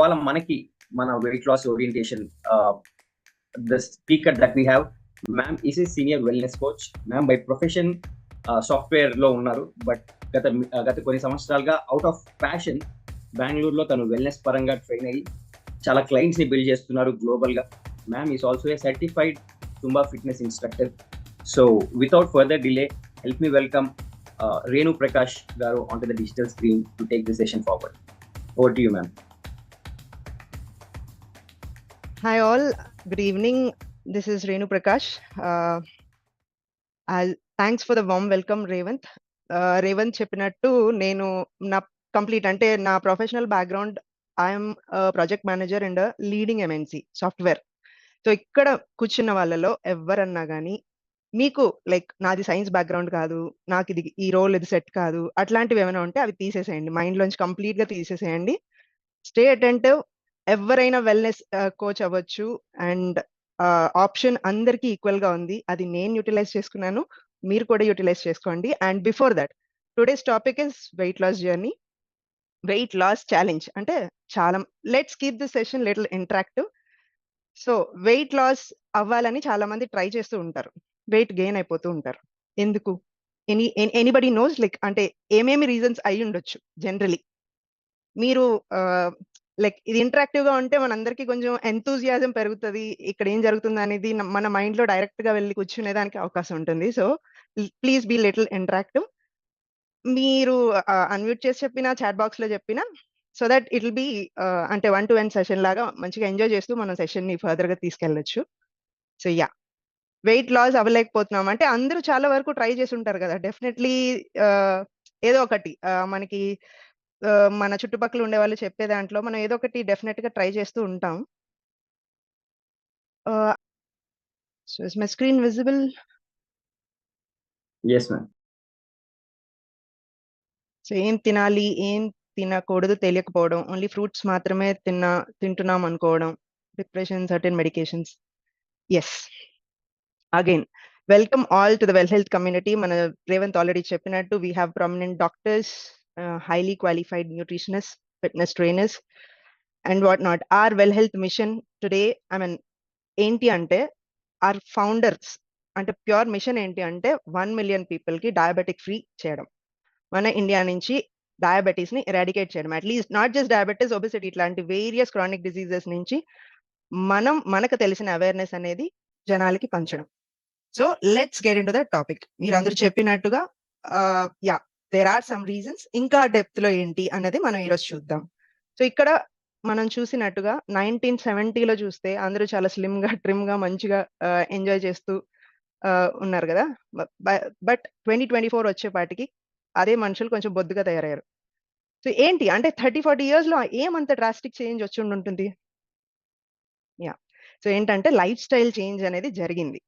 ఇవాళ మనకి మన weight loss orientation the speaker that we have ma'am is a senior wellness coach. Ma'am by profession software లో ఉన్నారు, but గత కొన్ని సంవత్సరాలుగా అవుట్ ఆఫ్ ప్యాషన్ బెంగళూరులో తను వెల్నెస్ పరంగా ట్రైన్ అయ్యి చాలా క్లయింట్స్ ని బిల్డ్ చేస్తున్నారు గ్లోబల్ గా. Ma'am is also a certified తుంబా fitness instructor. So without further delay, help me welcome Renu Prakash garu onto the digital screen to take the session forward. Over to you, ma'am. Hi all, good evening. This is Renu Prakash. Thanks for the warm welcome, Revant. Revant cheppinattu nenu na complete ante na professional background, I am a project manager in a leading MNC software. So ikkada కూర్చున్న వాళ్ళలో ఎవరన్నా గానీ మీకు like నాది science background కాదు, నాకు ఇది ఈ రోల్ ఇది సెట్ కాదు, అట్లాంటివి ఏమైనా ఉంటే అవి తీసేసేయండి, మైండ్ లోంచి కంప్లీట్ గా తీసేసేయండి. Stay attentive. ఎవరైనా వెల్నెస్ కోచ్ అవ్వచ్చు అండ్ ఆప్షన్ అందరికీ ఈక్వల్ గా ఉంది. అది నేను యూటిలైజ్ చేసుకున్నాను, మీరు కూడా యూటిలైజ్ చేసుకోండి. And before that, today's topic is weight loss journey, weight loss challenge. అంటే చాలా let's keep this session little interactive. So weight loss అవ్వాలని చాలా మంది ట్రై చేస్తూ ఉంటారు, వెయిట్ గెయిన్ అయిపోతూ ఉంటారు. ఎందుకు? ఎనీబడి నోస్ లైక్ అంటే ఏమేమి రీజన్స్ అయి ఉండొచ్చు జనరలీ. మీరు లైక్ ఇది ఇంటరాక్టివ్ గా ఉంటే మనందరికీ కొంచెం ఎంతూజియాజం పెరుగుతుంది, ఇక్కడ ఏం జరుగుతుంది అనేది మన మైండ్ లో డైరెక్ట్ గా వెళ్ళి కూర్చునేదానికి అవకాశం ఉంటుంది. So please be little interactive. మీరు అన్మ్యూట్ చేసి చెప్పినా, చాట్ బాక్స్ లో చెప్పినా, so that it will be అంటే 1-to-1 సెషన్ లాగా మంచిగా ఎంజాయ్ చేస్తూ మనం సెషన్ ని ఫర్దర్ గా తీసుకెళ్ళొచ్చు. సో యా, వెయిట్ లాస్ అవ్వలేకపోతున్నాం అంటే అందరూ చాలా వరకు ట్రై చేసి ఉంటారు కదా. డెఫినెట్లీ ఏదో ఒకటి మనకి మన చుట్టుపక్కల ఉండే వాళ్ళు చెప్పే దాంట్లో మనం ఏదో ఒకటి డెఫినెట్ గా ట్రై చేస్తూ ఉంటాం. So is my screen visible? Yes, ma'am. So ఏం తినాలి, ఏం తినకూడదు తెలియకపోవడం, ఓన్లీ ఫ్రూట్స్ మాత్రమే తింటున్నాం అనుకోవడం, depression, certain medications. Yes, again welcome all to the well health community. మన రేవంత్ ఆల్రెడీ చెప్పినట్టు we have prominent doctors, highly qualified nutritionists, fitness trainers and what not. Our well health mission today, I mean, ఏంటి అంటే our founders అంటే pure mission ఏంటి అంటే 1 million people కి diabetic free చేయడం, మన ఇండియా నుంచి డయాబెటీస్ ని ఎరాడికేట్ చేయడం. At least not just diabetes, obesity, ఇట్లాంటి వేరియస్ క్రానిక్ డిసీజెస్ నుంచి మనకు తెలిసిన అవేర్నెస్ అనేది జనాలకి పంచడం. So let's get in to the topic. మీరు అందరూ చెప్పినట్టుగా yeah, there are some reasons. ఇంకా డెప్త్ లో ఏంటి అన్నది మనం ఈరోజు చూద్దాం. సో ఇక్కడ మనం చూసినట్టుగా 1970లో చూస్తే అందరూ చాలా స్లిమ్ గా, ట్రిమ్ గా, మంచిగా ఎంజాయ్ చేస్తూ ఉన్నారు కదా. బట్ 2024 వచ్చేపాటికి అదే మనుషులు కొంచెం బొద్దుగా తయారయ్యారు. సో ఏంటి అంటే 30-40 years లో ఏమంత డ్రాస్టిక్ చేంజ్ వచ్చి ఉంటుంది? యా, సో ఏంటంటే లైఫ్ స్టైల్ చేంజ్ అనేది జరిగింది.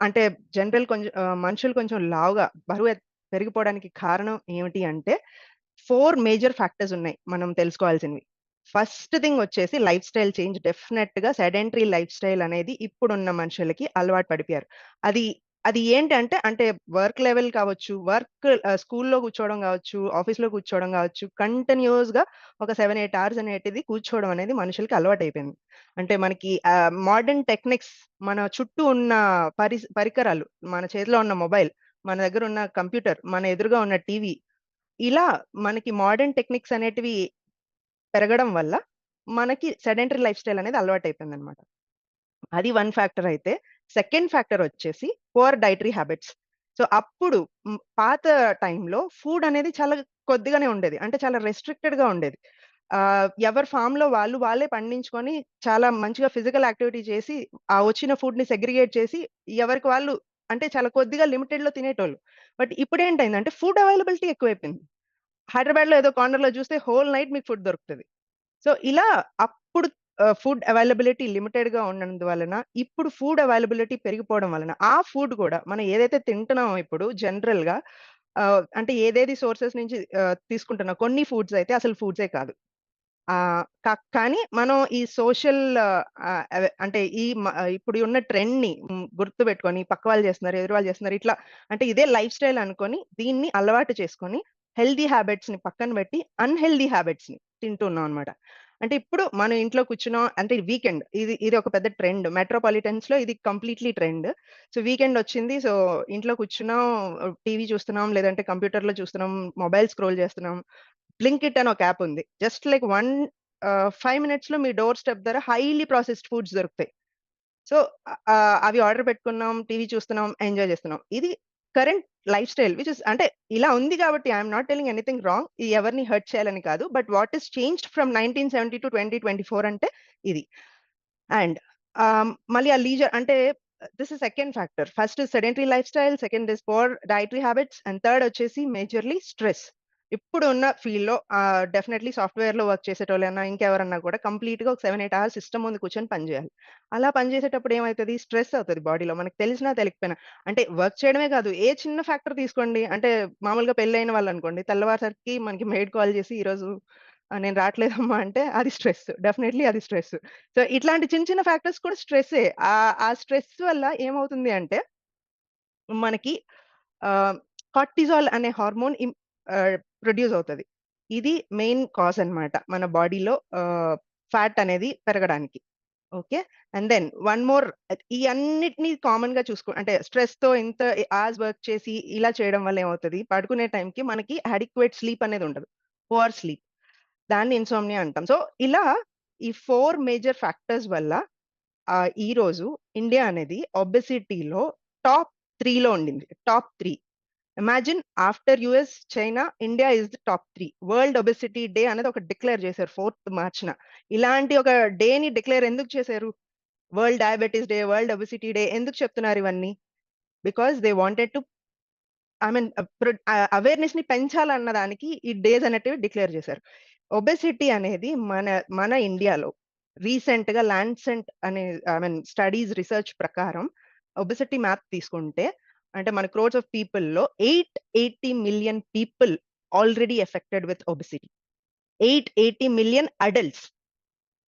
అంటే జనరల్ కొంచెం మనుషులు కొంచెం లావుగా, బరువు పెరిగిపోవడానికి కారణం ఏమిటి అంటే 4 మేజర్ ఫ్యాక్టర్స్ ఉన్నాయి మనం తెలుసుకోవాల్సినవి. ఫస్ట్ థింగ్ వచ్చేసి లైఫ్ స్టైల్ చేంజ్. డెఫినెట్ గా సెడెంటరీ లైఫ్ స్టైల్ అనేది ఇప్పుడున్న మనుషులకి అలవాటు పడిపోయారు. అది ఏంటంటే అంటే వర్క్ లెవెల్ కావచ్చు, వర్క్ స్కూల్లో కూర్చోవడం కావచ్చు, ఆఫీస్లో కూర్చోవడం కావచ్చు, కంటిన్యూస్ గా ఒక 7-8 hours అనేటిది కూర్చోవడం అనేది మనుషులకి అలవాటు అయిపోయింది. అంటే మనకి మోడర్న్ టెక్నిక్స్, మన చుట్టూ ఉన్న పరికరాలు, మన చేతిలో ఉన్న మొబైల్, మన దగ్గర ఉన్న కంప్యూటర్, మన ఎదురుగా ఉన్న టీవీ, ఇలా మనకి మోడర్న్ టెక్నిక్స్ అనేటివి పెరగడం వల్ల మనకి సెడెంటరీ లైఫ్ స్టైల్ అనేది అలవాటు అయిపోయింది అనమాట. అది 1 ఫ్యాక్టర్. అయితే సెకండ్ ఫ్యాక్టర్ వచ్చేసి పువర్ డైటరీ హ్యాబిట్స్. సో అప్పుడు పాత టైంలో ఫుడ్ అనేది చాలా కొద్దిగానే ఉండేది, అంటే చాలా రెస్ట్రిక్టెడ్ గా ఉండేది. ఎవరి ఫామ్ లో వాళ్ళే పండించుకొని చాలా మంచిగా ఫిజికల్ యాక్టివిటీ చేసి ఆ వచ్చిన ఫుడ్ ని సెగ్రిగేట్ చేసి ఎవరికి వాళ్ళు అంటే చాలా కొద్దిగా లిమిటెడ్ లో తినేటోళ్ళు. బట్ ఇప్పుడు ఏంటైందంటే ఫుడ్ అవైలబిలిటీ ఎక్కువైపోయింది. హైదరాబాద్ లో ఏదో కార్నర్ లో చూస్తే హోల్ నైట్ మీకు ఫుడ్ దొరుకుతుంది. సో ఇలా అప్పుడు ఫుడ్ అవైలబిలిటీ లిమిటెడ్ గా ఉన్నందువలన ఇప్పుడు ఫుడ్ అవైలబిలిటీ పెరిగిపోవడం వలన ఆ ఫుడ్ కూడా మనం ఏదైతే తింటున్నామో ఇప్పుడు జనరల్ గా అంటే ఏదేది సోర్సెస్ నుంచి తీసుకుంటున్నాం, కొన్ని ఫుడ్స్ అయితే అసలు ఫుడ్సే కాదు. కానీ మనం ఈ సోషల్ అంటే ఇప్పుడు ఉన్న ట్రెండ్ ని గుర్తు పెట్టుకొని పక్క వాళ్ళు చేస్తున్నారు, ఎదురు వాళ్ళు చేస్తున్నారు, ఇట్లా అంటే ఇదే లైఫ్ స్టైల్ అనుకొని దీన్ని అలవాటు చేసుకొని హెల్దీ హ్యాబిట్స్ ని పక్కన పెట్టి అన్హెల్దీ హ్యాబిట్స్ ని తింటున్నాం అనమాట. అంటే ఇప్పుడు మనం ఇంట్లో కూర్చున్నాం అంటే వీకెండ్ ఇది ఒక పెద్ద ట్రెండ్. మెట్రోపాలిటన్స్‌లో ఇది కంప్లీట్‌లీ ట్రెండ్. సో వీకెండ్ వచ్చింది. సో ఇంట్లో కూర్చున్నాం, టీవీ చూస్తున్నాం, లేదంటే కంప్యూటర్‌లో చూస్తున్నాం, మొబైల్ స్క్రోల్ చేస్తున్నాం. బ్లింకిట్ అని ఒక యాప్ ఉంది. జస్ట్ లైక్ 5 మినిట్స్‌లో మీ డోర్ స్టెప్ దగ్గర హైలీ ప్రాసెస్డ్ ఫుడ్స్ దొరుకుతాయి. సో అవి ఆర్డర్ పెట్టుకున్నాం, టీవీ చూస్తున్నాం, ఎంజాయ్ చేస్తున్నాం. ఇది current life style which is అంటే ఇలా ఉంది కాబట్టి I am not telling anything wrong. ఇది ఎవరిని హర్ట్ చేయాలని కాదు. But what is changed from 1970 to 2024 అంటే ఇది. అండ్ మళ్ళీ ఆ లీజర్ అంటే this is second factor. First sedentary life style, second is poor dietary habits and third వచ్చేసి మేజర్‌లీ స్ట్రెస్. ఇప్పుడు ఉన్న ఫీల్డ్‌లో డెఫినెట్‌లీ సాఫ్ట్‌వేర్‌లో వర్క్ చేసేటోళ్ళన్నా, ఇంకెవరన్నా కూడా కంప్లీట్‌గా ఒక 7, 8 అవర్స్ సిస్టమ్ ముందు కూర్చొని పని చేయాలి. అలా పని చేసేటప్పుడు ఏమైతది? స్ట్రెస్ అవుతది బాడీలో. మనకు తెలిసినా తెలియకపోయినా. అంటే వర్క్ చేయడమే కాదు, ఏ చిన్న ఫ్యాక్టర్ తీసుకోండి. అంటే మామూలుగా పెళ్లయిన వాళ్ళనుకోండి, తెల్లవారేసరికి మనకి మెయిడ్ కాల్ చేసి, "ఈరోజు నేను రాట్లేదమ్మా" అంటే అది స్ట్రెస్. డెఫినెట్‌లీ అది స్ట్రెస్. సో, ఇట్లాంటి చిన్న చిన్న ఫ్యాక్టర్స్ కూడా స్ట్రెస్సే. ఆ స్ట్రెస్ వల్ల ఏమవుతుంది అంటే, మనకి ఆహ్, కార్టిజాల్ అనే హార్మోన్ ప్రొడ్యూస్ అవుతది. ఇది మెయిన్ కాజ్ అన్నమాట. మన బాడీలో ఫ్యాట్ అనేది పెరగడానికి. Okay. And then one more ఈ అన్నిటిని కామన్‌గా అంటే స్ట్రెస్‌తో ఇంత అవర్స్ వర్క్ చేసి ఇలా చేయడం వల్ల ఏమవుతది, పడుకునే టైంకి మనకి అడిక్వేట్ స్లీప్ అనేది ఉండదు. Poor sleep. దాన్ని ఇన్సోమ్నియా అంటాం. సో, ఇలా ఈ 4 మేజర్ ఫ్యాక్టర్స్ వల్ల ఈరోజు ఇండియా అనేది ఒబెసిటీలో టాప్ 3లో ఉండింది. Top 3. Imagine after US, China, India is the top 3. World obesity day అనేది ఒకటి డిక్లేర్ చేశారు 4థ్ మార్చ్‌న. ఇలాంటి ఒక డేని డిక్లేర్ ఎందుకు చేశారు? World diabetes day, world obesity day ఎందుకు చెప్తున్నారు ఇవన్నీ? Because they wanted to I mean అవేర్‌నెస్‌ని పెంచాలన్న దానికి ఈ డేస్ అనేటివి డిక్లేర్ చేశారు. ఒబెసిటీ అనేది మన ఇండియాలో రీసెంట్‌గా ల్యాన్సెట్ అనే ఐ మీన్ స్టడీస్ రిసర్చ్ ప్రకారం ఒబెసిటీ మ్యాప్ తీసుకుంటే అంటే మన క్రోర్స్ ఆఫ్ పీపుల్‌లో 880 million people already affected with obesity. 880 million adults,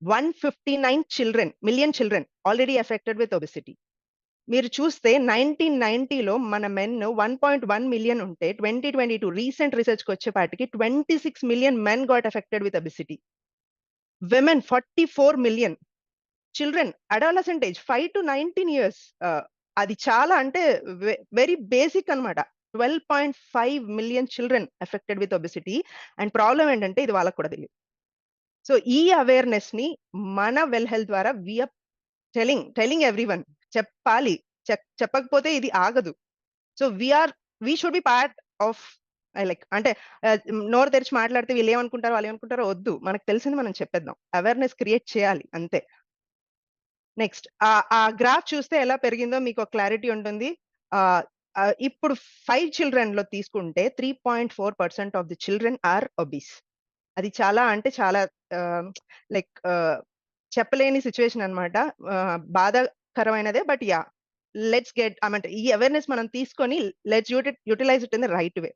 159 million children already affected with obesity. మీరు చూస్తే 1990లో మన మెన్ 1.1 మిలియన్ ఉంటే 2022 రీసెంట్ రిసర్చ్‌కి వచ్చేపాటికి 26 million men got affected with obesity. Women 44 million. Children adolescent age 5-19 years. అది చాలా అంటే వెరీ బేసిక్ అన్నమాట. 12.5 million children affected with obesity. And problem ఏంటంటే ఇది వాళ్ళకి కూడా తెలీదు. సో, ఈ అవేర్‌నెస్‌ని మన వెల్ హెల్త్ ద్వారా వి ఆర్ టెల్లింగ్ ఎవ్రీవన్. చెప్పాలి. చెప్పకపోతే ఇది ఆగదు. So, we should be part of like అంటే నోరు తెరిచి మాట్లాడితే వీళ్ళేమనుకుంటారో, వాళ్ళేమనుకుంటారో వద్దు. మనకు తెలిసింది మనం చెప్పేద్దాం. అవేర్‌నెస్ క్రియేట్ చేయాలి అంతే. నెక్స్ట్ ఆ గ్రాఫ్ చూస్తే ఎలా పెరిగిందో మీకొక క్లారిటీ ఉంటుంది. ఆహ్, ఇప్పుడు 5 చిల్డ్రన్‌లో తీసుకుంటే 3.4% of the children are obese. అది చాలా అంటే చాలా ఆహ్, లైక్ చెప్పలేని సిట్యుయేషన్ అన్నమాట. బాధాకరమైనదే. But yeah! లెట్స్ గెట్ అంటే ఈ అవేర్‌నెస్ మనం తీసుకొని let's utilize it in the right way.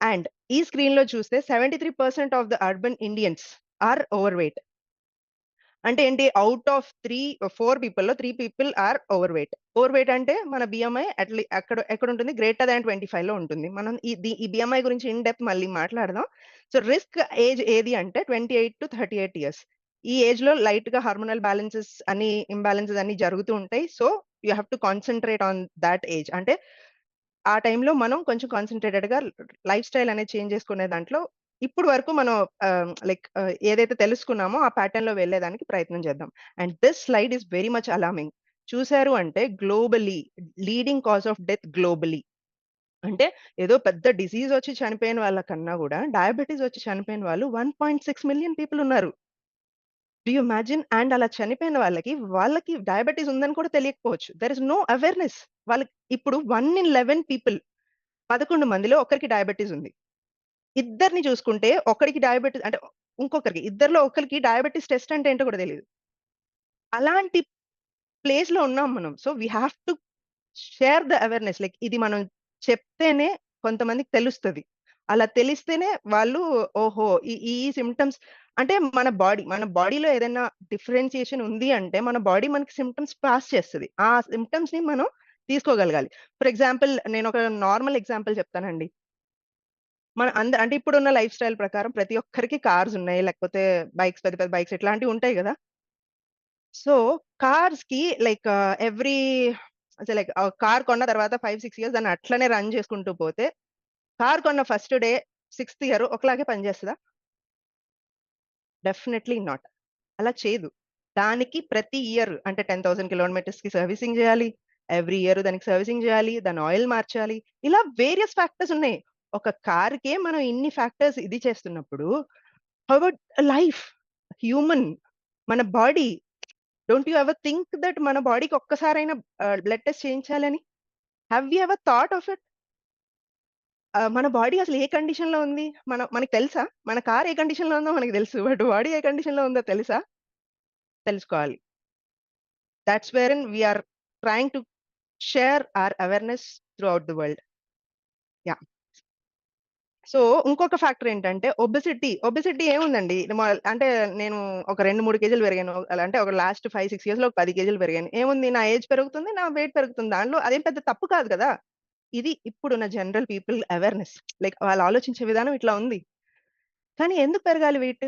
And ఈ స్క్రీన్‌లో చూస్తే 73% of the urban Indians are overweight. అంటే ఏంటి? ఔట్ ఆఫ్ 4 పీపుల్‌లో 3 people are overweight. Overweight అంటే మన బిఎంఐ ఎక్కడుంటుంది? గ్రేటర్ థాన్ 25లో ఉంటుంది. మనం ఈ బిఎంఐ గురించి ఇన్ డెప్త్ మళ్ళీ మాట్లాడదాం. సో, రిస్క్ ఏజ్ ఏది అంటే 28-38 ఇయర్స్. ఈ ఏజ్‌లో లైట్‌గా హార్మోనల్ ఇంబాలెన్సెస్ అన్నీ జరుగుతూ ఉంటాయి. So, you have to concentrate on thought age. అంటే ఆ టైంలో మనం కొంచెం కాన్సంట్రేటెడ్‌గా లైఫ్ స్టైల్ అనేది చేంజ్ చేసుకునే దాంట్లో ఇప్పుడు వరకు మనం ఏదైతే తెలుసుకున్నామో ఆ ప్యాటర్న్‌లో వెళ్ళేదానికి ప్రయత్నం చేద్దాం. And this slide is very much alarming. చూసారు అంటే globally leading cause of death globally. అంటే ఏదో పెద్ద డిసీజ్ వచ్చి చనిపోయిన వాళ్ళ కన్నా గూడా డయాబెటిస్ వచ్చి చనిపోయిన వాళ్ళు 1.6 మిలియన్ పీపుల్ ఉన్నారు. Do you imagine? అండ్ అలా చనిపోయిన వాళ్ళకి డయాబెటిస్ ఉందని కూడా తెలియకపోవచ్చు. There is no awareness. వాళ్ళకి ఇప్పుడు 1 ఇన్ 11 పీపుల్ 11 మందిలో ఒకరికి డయాబెటిస్ ఉంది. ఇద్దరిని చూసుకుంటే ఒకడికి డయాబెటిస్ అంటే ఇంకొకరికి ఇద్దరిలో ఒకరికి డయాబెటిస్ టెస్ట్ అంటే ఏంటో కూడా తెలీదు. అలాంటి ప్లేస్‌లో ఉన్నాం మనం. So, we have to share the awareness. Like ఇది మనం చెప్తేనే కొంతమందికి తెలుస్తది. అలా తెలిస్తేనే వాళ్ళు ఓహో! ఈ సింప్టమ్స్ అంటే మన బాడీలో ఏదైనా డిఫరెన్షియేషన్ ఉంది అంటే మన బాడీ మనకి సింప్టమ్స్ పాస్ చేస్తది. ఆ సింప్టమ్స్‌ని మనం తీసుకోగలగాలి. ఫర్ ఎగ్జాంపుల్ నేనొక నార్మల్ ఎగ్జాంపుల్ చెప్తానండి. అంటే ఇప్పుడున్న లైఫ్ స్టైల్ ప్రకారం ప్రతి ఒక్కరికి కార్స్ ఉన్నాయి, లేకపోతే బైక్స్, పెద్ద పెద్ద బైక్స్ ఇట్లాంటివి ఉంటాయి కదా. సో కార్స్ కి లైక్ ఎవ్రీ లైక్ కార్ కొన్న తర్వాత 5-6 ఇయర్స్ దాన్ని అట్లనే రన్ చేసుకుంటూ పోతే కార్ కొన్న ఫస్ట్ డే 6th ఇయర్ ఒకలాగే పనిచేస్తుందా? Definitely not. అలా చేయదు. దానికి ప్రతి ఇయర్ అంటే 10,000 కిలోమీటర్స్‌కి సర్వీసింగ్ చేయాలి. ఎవ్రీ ఇయర్ దానికి సర్వీసింగ్ చేయాలి. దాని ఆయిల్ మార్చాలి. ఇలా వేరియస్ ఫ్యాక్టర్స్ ఉన్నాయి. ఒక కార్‌కే మనం ఇన్ని ఫ్యాక్టర్స్ ఇది చేస్తున్నప్పుడు హౌ అబౌట్ లైఫ్? హ్యూమన్ మన body, don't you ever think that మన బాడీకి ఒక్కసారైనా బ్లడ్ టెస్ట్ చేయించాలని? Have you ever thought of it? మన బాడీ అసలు ఏ కండిషన్‌లో ఉంది? మనకు తెలుసా? మన కార్ ఏ కండిషన్‌లో ఉందో మనకు తెలుసు. బట్ బాడీ ఏ కండిషన్‌లో ఉందో తెలుసా? తెలుసుకోవాలి. That's wherein we are trying to share our awareness throughout the world. Yeah. So ఇంకొక ఫ్యాక్టర్ ఏంటంటే ఒబెసిటీ ఏముందండి? అంటే నేను ఒక 2, 3 కేజీలు పెరిగాను. అంటే ఒక లాస్ట్ 5, 6 ఇయర్స్‌లో ఒక 10 కేజీలు పెరిగాను. ఏముంది? నా ఏజ్ పెరుగుతుంది. నా వెయిట్ పెరుగుతుంది. దాంట్లో అదేం పెద్ద తప్పు కాదు కదా! ఇది ఇప్పుడున్న జనరల్ పీపుల్ అవేర్‌నెస్. లైక్ వాళ్ళు ఆలోచించే విధానం ఇట్లా ఉంది. కానీ ఎందుకు పెరగాలి వెయిట్?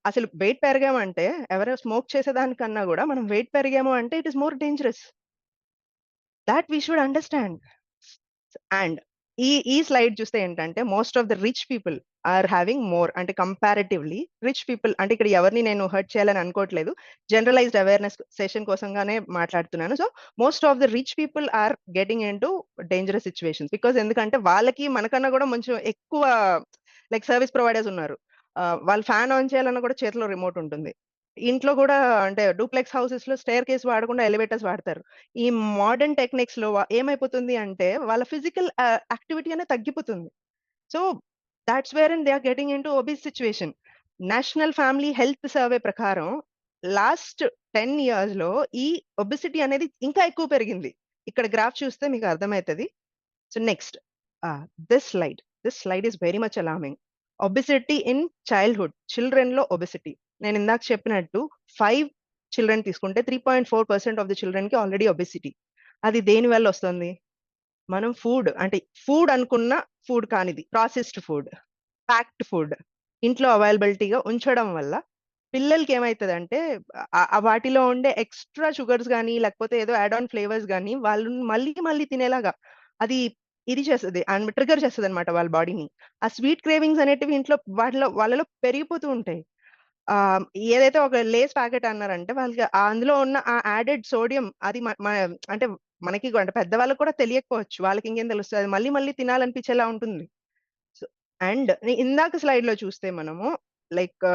అసలు వెయిట్ పెరిగామంటే ఎవరో స్మోక్ చేసేదానికన్నా గూడా మనం వెయిట్ పెరిగాము అంటే it is more dangerous. That we should understand. And ఈ స్లైడ్ చూస్తే ఏంటంటే most of the rich people are having more, అంటే కంపారిటివ్‌లీ రిచ్ పీపుల్, అంటే ఇక్కడ ఎవరిని నేను హర్ట్ చేయాలని అనుకోవట్లేదు. జనరలైజ్డ్ అవేర్‌నెస్ సెషన్ కోసంగానే మాట్లాడుతున్నాను. So most of the rich people are getting into dangerous situations. Because ఎందుకంటే వాళ్ళకి మనకన్నా కూడా కొంచెం ఎక్కువ లైక్ సర్విస్ ప్రొవైడర్స్ ఉన్నారు. వాళ్ళు ఫ్యాన్ ఆన్ చేయాలన్నా కూడా చేతిలో రిమోట్ ఉంటుంది. ఇంట్లో కూడా అంటే డూప్లెక్స్ హౌసెస్‌లో స్టెయిర్ కేస్ వాడకుండా ఎలివేటర్స్ వాడతారు. ఈ మోడర్న్ టెక్నిక్స్‌లో ఏమైపోతుంది అంటే వాళ్ళ ఫిజికల్ యాక్టివిటీ అనేది తగ్గిపోతుంది. So thoughts where they are getting into obese situation. National family health survey ప్రకారం లాస్ట్ 10 ఇయర్స్‌లో ఈ ఒబెసిటీ అనేది ఇంకా ఎక్కువ పెరిగింది. ఇక్కడ గ్రాఫ్ చూస్తే మీకు అర్థమైతది. So next this slide is very much alarming. Obesity in చైల్డ్‌హుడ్, చిల్డ్రన్‌లో ఒబెసిటీ. నేను ఇందాక చెప్పినట్టు 5 చిల్డ్రన్ తీసుకుంటే 3.4% ఆఫ్ ది చిల్డ్రన్‌కి ఆల్రెడీ ఒబెసిటీ. అది దేని వల్ల వస్తుంది? మనం ఫుడ్ అనుకున్న ఫుడ్ కానిది, ప్రాసెస్డ్ ఫుడ్, ప్యాక్డ్ ఫుడ్ ఇంట్లో అవైలబిలిటీగా ఉంచడం వల్ల పిల్లలకి ఏమైతదంటే వాటిలో ఉండే ఎక్స్‌ట్రా షుగర్స్ గాని, లేకపోతే ఏదో యాడ్ ఆన్ ఫ్లేవర్స్ గాని వాళ్ళు మళ్ళీ మళ్ళీ తినేలాగా అది ఇది చేస్తది. అండ్ ట్రిగ్గర్ చేస్తదన్నమాట వాళ్ళ బాడీని. ఆ స్వీట్ క్రేవింగ్స్ అనేటివి ఇంట్లో వాళ్ళలో పెరిగిపోతూ ఉంటాయి. ఆహ్, ఏదైతే ఒక లేస్ ప్యాకెట్ అన్నారంటే వాళ్ళకి అందులో ఉన్న ఆ యాడెడ్ సోడియం అది మ మ అంటే మనకి అంటే పెద్దవాళ్ళకి కూడా తెలియకపోవచ్చు. వాళ్ళకి ఇంకేం తెలుస్తది. అది మళ్ళీ మళ్ళీ తినాలనిపించేలా ఉంటుంది. సో అండ్ ఇందాక స్లైడ్‌లో చూస్తే మనము like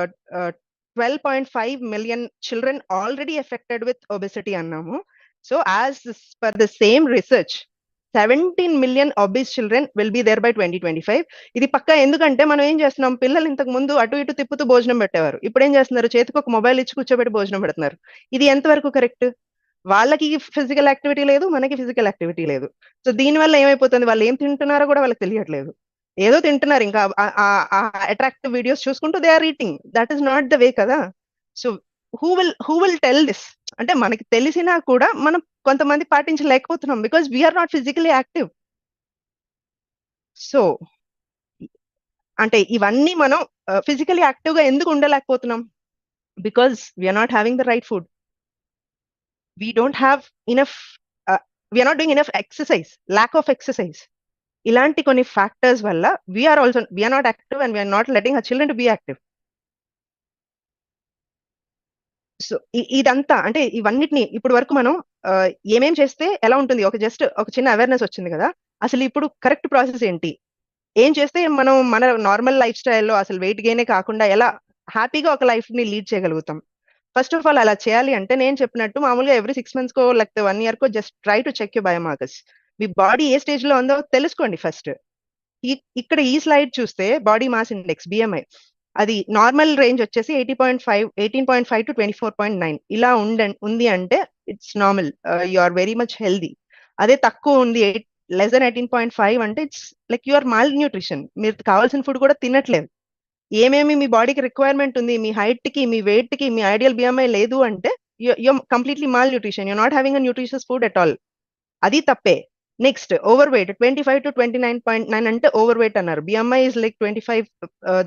12.5 million children already affected with obesity అన్నాము. So as per the same research 17 million obese children will be there by 2025. ఇది పక్కా. ఎందుకంటే మనం ఏం చేస్తున్నాం, పిల్లలు ఇంతకు ముందు అటు ఇటు తిప్పుతూ భోజనం పెట్టేవారు. ఇప్పుడు ఏం చేస్తున్నారు, చేతికి ఒక మొబైల్ ఇచ్చి కూర్చోబెట్టి భోజనం పెడుతున్నారు. ఇది ఎంతవరకు కరెక్ట్? వాళ్ళకి ఫిజికల్ యాక్టివిటీ లేదు, మనకి ఫిజికల్ యాక్టివిటీ లేదు. సో దీనివల్ల ఏమైపోతుంది, వాళ్ళు ఏం తింటున్నారో కూడా వాళ్ళకి తెలియట్లేదు. ఏదో తింటున్నారు, ఇంకా అట్రాక్టివ్ వీడియోస్ చూసుకుంటూ they are eating. That is not the way కదా. So who will tell this? అంటే మనకి తెలిసినా కూడా మనం కొంతమంది పాటించలేకపోతున్నాం because we are not physically active. So అంటే ఇవన్నీ మనం ఫిజికలీ యాక్టివ్ గా ఎందుకు ఉండలేకపోతున్నాం? Because we are not having the right food. We don't have enough, we are not doing enough exercise, lack of exercise. ఇలాంటి కొన్ని ఫ్యాక్టర్స్ వల్ల we are not active and we are not letting our children to be active. So ఇదంతా అంటే ఇవన్నిటిని ఇప్పటి వరకు మనం ఏమేం చేస్తే ఎలా ఉంటుంది, ఒక చిన్న అవేర్నెస్ వచ్చింది కదా. అసలు ఇప్పుడు కరెక్ట్ ప్రాసెస్ ఏంటి, ఏం చేస్తే మనం మన నార్మల్ లైఫ్ స్టైల్లో అసలు వెయిట్ గెయినే కాకుండా ఎలా హ్యాపీగా ఒక లైఫ్ ని లీడ్ చేయగలుగుతాం? ఫస్ట్ ఆఫ్ ఆల్ అలా చేయాలి అంటే నేను చెప్పినట్టు మామూలుగా ఎవ్రీ 6 months కో లేకపోతే 1 year కో just try to check your biomarkers. మీ బాడీ ఏ స్టేజ్ లో ఉందో తెలుసుకోండి ఫస్ట్. ఇక్కడ ఈ స్లైడ్ చూస్తే బాడీ మాస్ ఇండెక్స్ బిఎంఐ అది నార్మల్ రేంజ్ వచ్చేసి 18.5 టు 24.9 ఇలా ఉంది అంటే it's normal, you are very much healthy. అదే తక్కువ ఉంది లెస్ దెన్ 18.5 అంటే it's like you are malnutrition. మీరు కావాల్సిన ఫుడ్ కూడా తినట్లేదు. ఏమేమి మీ బాడీకి రిక్వైర్మెంట్ ఉంది, మీ హైట్ కి, మీ వెయిట్ కి, మీ ఐడియల్ బిఎంఐ లేదు అంటే you completely mall nutrition, you not having a nutritious food at all. అది తప్పే. నెక్స్ట్ ఓవర్ వెయిట్ 25 to 29.9 అంటే ఓవర్ వెయిట్ అన్నారు. బిఎంఐ ఇస్ లైక్ 25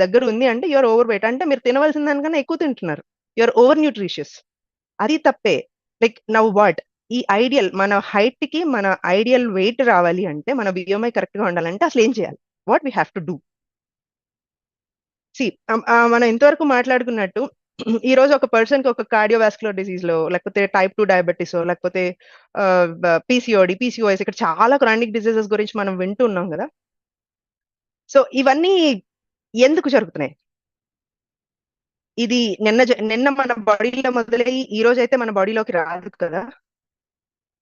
దగ్గర ఉంది అంటే యూఆర్ ఓవర్ వెయిట్, అంటే మీరు తినవలసిన దానికన్నా ఎక్కువ తింటున్నారు, యూఆర్ ఓవర్ న్యూట్రిషియస్. అది తప్పే. లైక్ నౌ వాట్, ఈ ఐడియల్ మన హైట్ కి మన ఐడియల్ వెయిట్ రావాలి అంటే మన బిఎంఐ కరెక్ట్ గా ఉండాలంటే అసలు ఏం చేయాలి? What we have to do? See మనం ఇంతవరకు మాట్లాడుకున్నట్టు ఈ రోజు ఒక పర్సన్ కి ఒక కార్డియోవాస్కులర్ డిసీజ్ లో, లేకపోతే టైప్ 2 డయాబెటీస్, లేకపోతే పీసీఓడి, పీసీఓఎస్, ఇక్కడ చాలా క్రానిక్ డిసీజెస్ గురించి మనం వింటూ ఉన్నాం కదా. సో ఇవన్నీ ఎందుకు జరుగుతున్నాయి? ఇది నిన్న మన బాడీలో మొదలయ్యి ఈ రోజు అయితే మన బాడీలోకి రాదు కదా.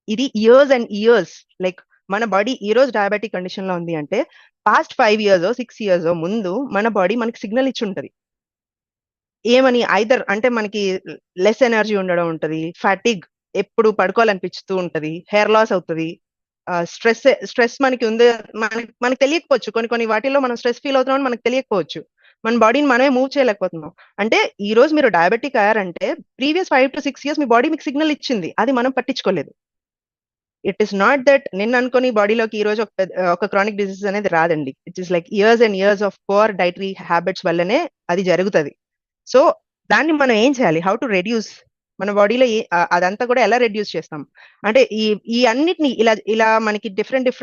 ఇది ఇయర్స్ అండ్ ఇయర్స్, లైక్ మన బాడీ ఈ రోజు డయాబెటిక్ కండిషన్ లో ఉంది అంటే పాస్ట్ 5 years 6 years ముందు మన బాడీ మనకి సిగ్నల్ ఇచ్చి ఉంటది. ఏమని? ఐదర్ అంటే మనకి లెస్ ఎనర్జీ ఉండడం ఉంటది, ఫాటిగ్, ఎప్పుడు పడుకోవాలనిపిస్తూ ఉంటది, హెయిర్ లాస్ అవుతుంది, స్ట్రెస్ మనకి ఉంది, మనకి తెలియకపోవచ్చు. కొన్ని వాటిల్లో మనం స్ట్రెస్ ఫీల్ అవుతున్నాం మనకు తెలియకపోవచ్చు. మన బాడీని మనమే మూవ్ చేయలేకపోతున్నాం. అంటే ఈ రోజు మీరు డయాబెటిక్ అయ్యారంటే previous 5 to 6 years me body మీకు సిగ్నల్ ఇచ్చింది, అది మనం పట్టించుకోలేదు. ఇట్ ఈస్ నాట్ దట్ నిన్న అనుకుని బాడీలోకి ఈ రోజు ఒక క్రానిక్ డిసీజ్ అనేది రాదండి. It is like years and years of poor dietary habits వల్లనే అది జరుగుతుంది. సో దాన్ని మనం ఏం చేయాలి? How to reduce? మన బాడీలో అదంతా కూడా ఎలా రెడ్యూస్ చేస్తాం అంటే ఈ అన్నిటిని ఇలా మనకి డిఫరెంట్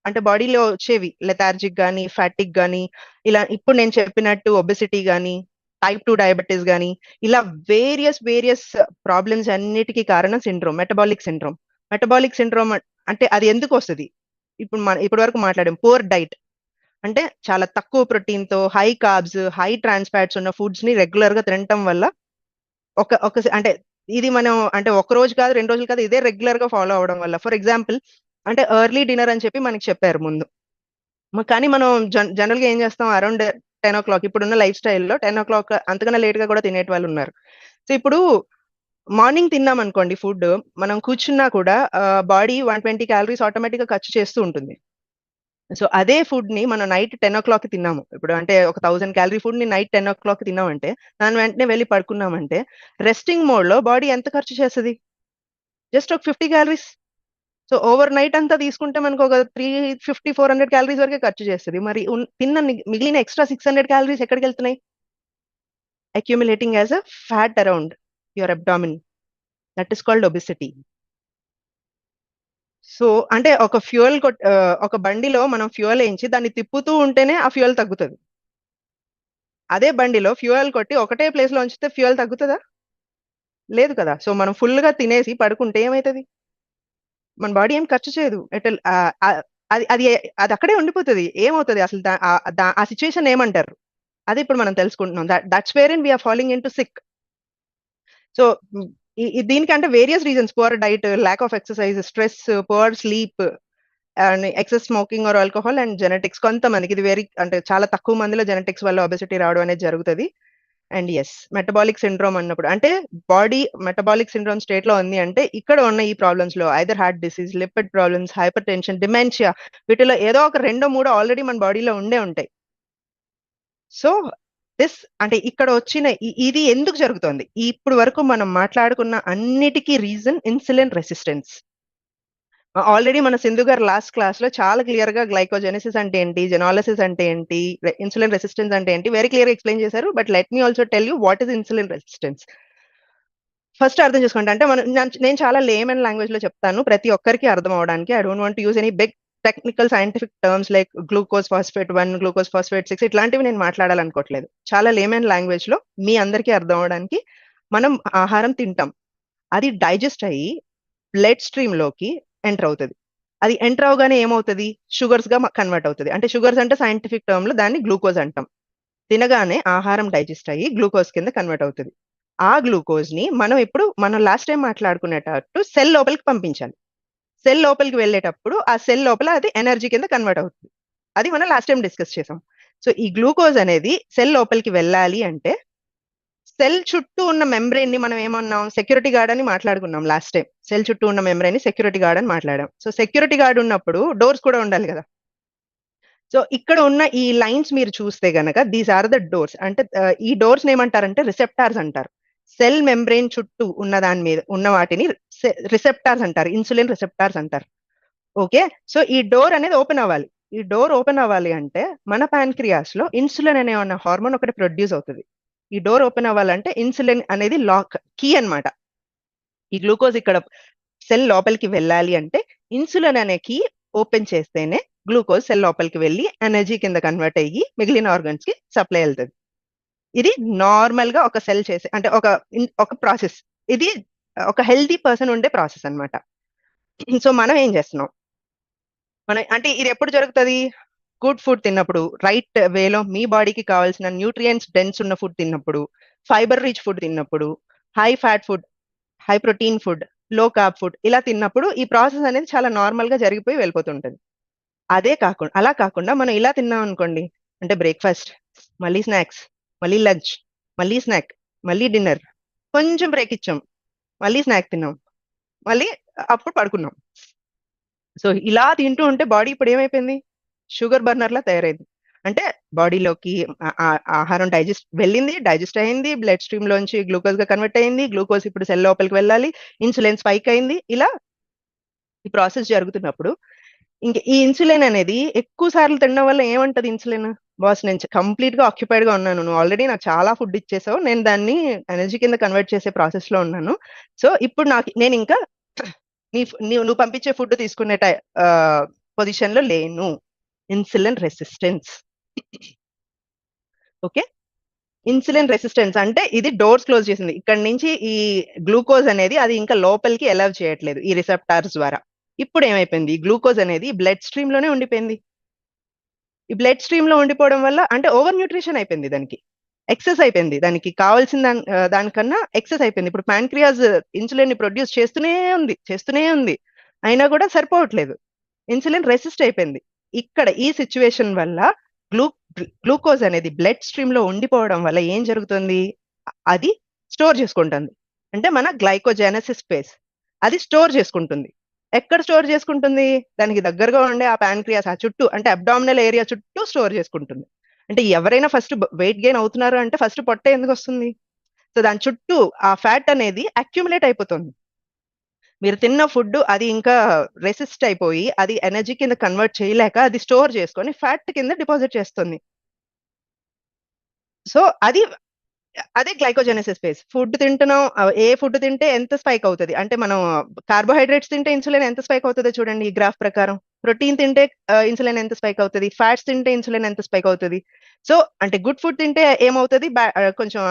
అంటే బాడీలో వచ్చేవి లెథార్జిక్ గానీ, ఫ్యాటిక్ గానీ, ఇలా ఇప్పుడు నేను చెప్పినట్టు ఒబెసిటీ గానీ, టైప్ 2 డయాబెటీస్ గానీ, ఇలా వేరియస్ ప్రాబ్లమ్స్ అన్నిటికీ కారణం syndrome, metabolic syndrome. Metabolic syndrome అంటే అది ఎందుకు వస్తుంది? ఇప్పటి వరకు మాట్లాడాం పూర్ డైట్, అంటే చాలా తక్కువ ప్రోటీన్ తో, high carbs, high trans fats ఉన్న ఫుడ్స్ ని రెగ్యులర్ గా తినటం వల్ల అంటే ఇది మనం అంటే ఒక రోజు కాదు 2 రోజులు కాదు, ఇదే రెగ్యులర్ గా ఫాలో అవడం వల్ల. ఫర్ ఎగ్జాంపుల్ అంటే ఎర్లీ డిన్నర్ అని చెప్పి మనకి చెప్పారు ముందు, కానీ మనం జనరల్ గా ఏం చేస్తాం? అరౌండ్ 10 o'clock, ఇప్పుడున్న లైఫ్ స్టైల్లో 10 o'clock అంతకన్నా లేట్ గా కూడా తినేటి వాళ్ళు ఉన్నారు. సో ఇప్పుడు మార్నింగ్ తిన్నాం అనుకోండి ఫుడ్, మనం కూర్చున్నా కూడా బాడీ 120 calories ఆటోమేటిక్ గా ఖర్చు చేస్తూ ఉంటుంది. సో అదే ఫుడ్ ని మనం నైట్ 10 o'clock తిన్నాము, ఇప్పుడు అంటే ఒక 1000 calorie ఫుడ్ ని నైట్ 10 o'clock తిన్నామంటే, దాని వెంటనే వెళ్ళి పడుకున్నామంటే రెస్టింగ్ మోడ్ లో బాడీ ఎంత ఖర్చు చేస్తుంది? జస్ట్ ఒక 50 calories. సో ఓవర్ నైట్ అంతా తీసుకుంటే మనకు ఒక 350-400 calories వరకే ఖర్చు చేస్తుంది. మరి తిన్న మిగిలిన ఎక్స్ట్రా 600 calories ఎక్కడికి వెళ్తున్నాయి? Accumulating as a fat around your abdomen. That is called obesity. So అంటే ఒక బండిలో మనం ఫ్యూయల్ వేయించి దాన్ని తిప్పుతూ ఉంటేనే ఆ ఫ్యూయల్ తగ్గుతుంది. అదే బండిలో ఫ్యూయల్ కొట్టి ఒకటే ప్లేస్ లో ఉంచితే ఫ్యూయల్ తగ్గుతుందా? లేదు కదా. సో మనం ఫుల్ గా తినేసి పడుకుంటే ఏమవుతుంది? మన బాడీ ఏం ఖర్చు చేయదు. అది అది అది అక్కడే ఉండిపోతుంది. ఏమవుతుంది అసలు? ఆ సిచ్యువేషన్ ఏమంటారు? అది ఇప్పుడు మనం తెలుసుకుంటున్నాం. That's where in we are following into sick. So దీనికంటే various reasons: poor diet, lack of exercise, stress, poor sleep, and excess smoking or alcohol, and genetics. కొంతమందికి ఇది అంటే చాలా తక్కువ మందిలో జెనెటిక్స్ వల్ల ఒబెసిటీ రావడం అనేది జరుగుతుంది. అండ్ ఎస్, మెటబాలిక్ సిండ్రోమ్ అన్నప్పుడు అంటే బాడీ మెటబాలిక్ సిండ్రోమ్ స్టేట్ లో ఉంది అంటే ఇక్కడ ఉన్న ఈ ప్రాబ్లమ్స్ లో either heart disease, lipid problems, hyper tension, dementia, వీటిలో ఏదో ఒక 2-3 ఆల్రెడీ మన బాడీలో ఉండే ఉంటాయి. సో అంటే ఇక్కడ వచ్చిన ఇది ఎందుకు జరుగుతోంది? ఇప్పుడు వరకు మనం మాట్లాడుకున్న అన్నిటికీ రీజన్ ఇన్సులిన్ రెసిస్టెన్స్. ఆల్రెడీ మన సింధు గారు లాస్ట్ క్లాస్ లో చాలా క్లియర్ గా గ్లైకోజెనిసిస్ అంటే ఏంటి, జెనాలిసిస్ అంటే ఏంటి, ఇన్సులిన్ రెసిస్టెన్స్ అంటే ఏంటి వెరీ క్లియర్ గా ఎక్స్ప్లెయిన్ చేశారు. But let me also tell you what is insulin resistance. First అర్థం చేసుకోండి, అంటే నేను చాలా లేమన్ లాంగ్వేజ్ లో చెప్తాను ప్రతి ఒక్కరికి అర్థం అవడానికి. I don't want use any big technical scientific terms like glucose phosphate 1, glucose phosphate 6 ఇట్లాంటివి నేను మాట్లాడాలనుకోవట్లేదు. చాలా లేమన్ లాంగ్వేజ్ లో మీ అందరికీ అర్థం అవడానికి, మనం ఆహారం తింటాం, అది డైజెస్ట్ అయ్యి బ్లడ్ స్ట్రీమ్ లోకి ఎంటర్ అవుతుంది. అది ఎంటర్ అవగానే ఏమవుతుంది? షుగర్స్ గా కన్వర్ట్ అవుతుంది. అంటే షుగర్స్ అంటే సైంటిఫిక్ టర్మ్ లో దాన్ని గ్లూకోజ్ అంటాం. తినగానే ఆహారం డైజెస్ట్ అయ్యి గ్లూకోజ్ కింద కన్వర్ట్ అవుతుంది. ఆ గ్లూకోజ్ ని మనం లాస్ట్ టైం మాట్లాడుకునేటట్టు సెల్ లోపలికి పంపించాలి. సెల్ లోపలికి వెళ్ళేటప్పుడు ఆ సెల్ లోపల అది ఎనర్జీ కింద కన్వర్ట్ అవుతుంది. అది మనం లాస్ట్ టైం డిస్కస్ చేసాం. సో ఈ గ్లూకోజ్ అనేది సెల్ లోపలికి వెళ్ళాలి అంటే సెల్ చుట్టూ ఉన్న మెంబ్రెయిన్ ని మనం ఏమన్నాం? సెక్యూరిటీ గార్డ్ అని మాట్లాడుకున్నాం లాస్ట్ టైం. సెల్ చుట్టూ ఉన్న మెంబ్రెయిన్ ని సెక్యూరిటీ గార్డ్ అని మాట్లాడాం. సో సెక్యూరిటీ గార్డ్ ఉన్నప్పుడు డోర్స్ కూడా ఉండాలి కదా. సో ఇక్కడ ఉన్న ఈ లైన్స్ మీరు చూస్తే గనక దీస్ ఆర్ ద డోర్స్. అంటే ఈ డోర్స్ ఏమంటారంటే రిసెప్టార్స్ అంటారు. సెల్ మెంబ్రెయిన్ చుట్టూ ఉన్న దాని మీద ఉన్న వాటిని రిసెప్టార్స్ అంటారు, ఇన్సులిన్ రిసెప్టార్స్ అంటారు. ఓకే, సో ఈ డోర్ అనేది ఓపెన్ అవ్వాలి. ఈ డోర్ ఓపెన్ అవ్వాలి అంటే మన ప్యాన్క్రియాస్ లో ఇన్సులిన్ అనే ఉన్న హార్మోన్ ఒకటి ప్రొడ్యూస్ అవుతుంది. ఈ డోర్ ఓపెన్ అవ్వాలంటే ఇన్సులిన్ అనేది లాక్ కీ అన్నమాట. ఈ గ్లూకోజ్ ఇక్కడ సెల్ లోపలికి వెళ్ళాలి అంటే ఇన్సులిన్ అనే కీ ఓపెన్ చేస్తేనే గ్లూకోజ్ సెల్ లోపలికి వెళ్ళి ఎనర్జీ కింద కన్వర్ట్ అయ్యి మిగిలిన ఆర్గన్స్ కి సప్లై వెళ్తుంది. ఇది నార్మల్ గా ఒక సెల్ చేసే అంటే ఒక ప్రాసెస్. ఇది ఒక హెల్తీ పర్సన్ ఉండే ప్రాసెస్ అన్నమాట. సో మనం ఏం చేస్తున్నాం, మనం అంటే ఇది ఎప్పుడు జరుగుతుంది? గుడ్ ఫుడ్ తిన్నప్పుడు, రైట్ వేలో మీ బాడీకి కావాల్సిన న్యూట్రియంట్స్ డెన్స్ ఉన్న ఫుడ్ తిన్నప్పుడు, ఫైబర్ రిచ్ ఫుడ్ తిన్నప్పుడు, high fat food, high protein food, low carb food ఇలా తిన్నప్పుడు ఈ ప్రాసెస్ అనేది చాలా నార్మల్ గా జరిగిపోయి వెళ్ళిపోతుంటది. అలా కాకుండా మనం ఇలా తిన్నాం అనుకోండి, అంటే బ్రేక్ఫాస్ట్, మళ్ళీ స్నాక్స్, మళ్ళీ లంచ్, మళ్ళీ స్నాక్, మళ్ళీ డిన్నర్, కొంచెం బ్రేక్ ఇచ్చాం, మళ్ళీ స్నాక్ తిన్నాం, మళ్ళీ అప్పుడు పడుకున్నాం. సో ఇలా తింటూ ఉంటే బాడీ ఇప్పుడు ఏమైపోయింది? షుగర్ బర్నర్ లా తయారైంది. అంటే బాడీలోకి ఆహారం డైజెస్ట్ అయింది, బ్లడ్ స్ట్రీమ్ లోంచి గ్లూకోజ్ గా కన్వర్ట్ అయింది, గ్లూకోజ్ ఇప్పుడు సెల్ లోపలికి వెళ్ళాలి, ఇన్సులిన్ స్పైక్ అయింది. ఇలా ఈ ప్రాసెస్ జరుగుతున్నప్పుడు ఇంక ఈ ఇన్సులిన్ అనేది ఎక్కువ సార్లు తినడం వల్ల ఏమంటది ఇన్సులిన్? బాస్ నేను కంప్లీట్ గా ఆక్యుపైడ్ గా ఉన్నాను, నువ్వు ఆల్రెడీ నాకు చాలా ఫుడ్ ఇచ్చేసావు, నేను దాన్ని ఎనర్జీ కింద కన్వర్ట్ చేసే ప్రాసెస్ లో ఉన్నాను. సో ఇప్పుడు నేను ఇంకా నువ్వు పంపించే ఫుడ్ తీసుకునే పొజిషన్ లో లేను. Insulin resistance. Okay, insulin resistance అంటే ఇది డోర్స్ క్లోజ్ చేసింది. ఇక్కడ నుంచి ఈ గ్లూకోజ్ అనేది అది ఇంకా లోపలికి అలౌ చేయట్లేదు ఈ రిసెప్టార్స్ ద్వారా. ఇప్పుడు ఏమైపోయింది? ఈ గ్లూకోజ్ అనేది బ్లడ్ స్ట్రీమ్ లోనే ఉండిపోయింది. ఈ బ్లడ్ స్ట్రీమ్ లో ఉండిపోవడం వల్ల అంటే ఓవర్ న్యూట్రిషన్ అయిపోయింది, దానికి ఎక్సెస్ అయిపోయింది, దానికి కావాల్సిన దానికన్నా ఎక్సెస్ అయిపోయింది. ఇప్పుడు ప్యాన్క్రియాస్ ఇన్సులిన్ ని ప్రొడ్యూస్ చేస్తూనే ఉంది, అయినా కూడా సరిపోవట్లేదు, ఇన్సులిన్ రెసిస్ట్ అయిపోయింది. ఇక్కడ ఈ సిచ్యువేషన్ వల్ల గ్లూకోజ్ అనేది బ్లడ్ స్ట్రీమ్ లో ఉండిపోవడం వల్ల ఏం జరుగుతుంది? అది స్టోర్ చేసుకుంటుంది. అంటే మన గ్లైకోజెనసిస్ ఫేజ్ అది స్టోర్ చేసుకుంటుంది. ఎక్కడ స్టోర్ చేసుకుంటుంది? దానికి దగ్గరగా ఉండే ఆ ప్యాన్క్రియాస్ ఆ చుట్టూ, అంటే అబ్డామినల్ ఏరియా చుట్టూ స్టోర్ చేసుకుంటుంది. అంటే ఎవరైనా ఫస్ట్ వెయిట్ గెయిన్ అవుతున్నారు అంటే ఫస్ట్ పొట్ట ఎందుకు వస్తుంది? సో దాని చుట్టూ ఆ ఫ్యాట్ అనేది అక్యుములేట్ అయిపోతుంది. మీరు తిన్న ఫుడ్ అది ఇంకా రెసిస్ట్ అయిపోయి అది ఎనర్జీ కింద కన్వర్ట్ చేయలేక అది స్టోర్ చేసుకొని ఫ్యాట్ కింద డిపాజిట్ చేస్తుంది. సో అదే గ్లైకోజెనసిస్ ఫేజ్. ఫుడ్ తింటున్నాం, ఏ ఫుడ్ తింటే ఎంత స్పైక్ అవుతది? అంటే మనం కార్బోహైడ్రేట్స్ తింటే ఇన్సులిన్ ఎంత స్పైక్ అవుతదో చూడండి ఈ గ్రాఫ్ ప్రకారం. ప్రోటీన్ తింటే ఇన్సులిన్ ఎంత స్పైక్ అవుతది? ఫ్యాట్స్ తింటే ఇన్సులిన్ ఎంత స్పైక్ అవుతది? సో అంటే గుడ్ ఫుడ్ తింటే ఏమవుతది? కొంచెం